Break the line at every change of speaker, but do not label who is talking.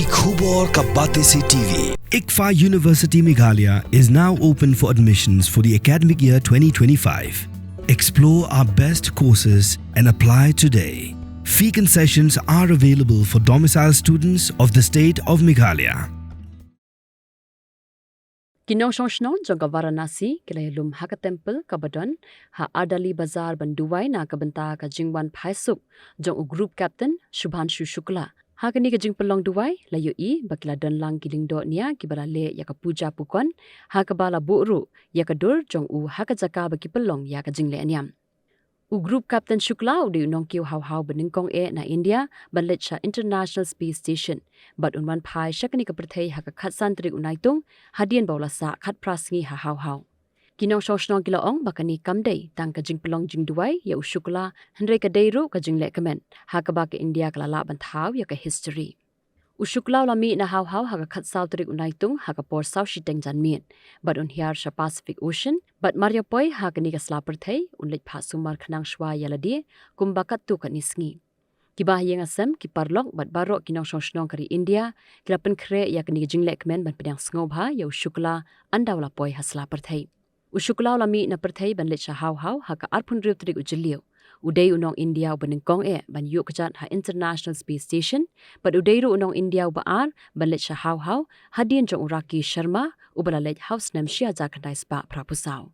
Ki khubor ka bate se TV.
ICFA University Meghalaya is now open for admissions for the academic year 2025. Explore our best courses and apply today. Fee concessions are available for domicile students of the state of Meghalaya.
Kinong shongshnon jong Varanasi kilayalum haka temple kabadon ha Ardali Bazar banduwai na kabanta ka jingwan phaisuk jong group captain Shukla hakani ka jing pelong duwai layo I bakila don lang kilingdo nia kibalale ya ka puja pukon hakabala buru ya ka dur jong haka jaka baki pelong ya ka jingle aniam group captain Shukla ude unong kiu hau beningkong na India banlecha International Space Station but unwan phai shakani ka Pyrthei haka khatsan trik unaitung hadien bawlasa khat prasngi hau kinong shoshnong kilaong bakani kamdei tang ka jingpelong jingduai ya Shukla handre ka deiru ka jingle kamen haka ba ka India kalala banthau ya ka history Shukla lami na hau haka khatsau trik unaitung haka por sau shiteng janmien but un hiar sha Pacific Ocean but Maria poi hakani ka sla Pyrthei unlek phasumar khnang shwa yaladi kumbakat tu kanisngi Kibah yang asam ki parlok bat barok kinong shoshnong kari India kila Pynkhreh ya kini jingle kemen ban Pdiang Sngewbha ya Shukla andawla poi hasla Pyrthei Shukla lami na Pyrthei ban lecha hau haka arpun riu trik ujiliu Udai unong India beningkong ban yuk kejat ha International Space Station but udai ru unong India baar ban lecha hau hadien jong uraki Sharma ubala lech house nam shia jakandai spa prapusau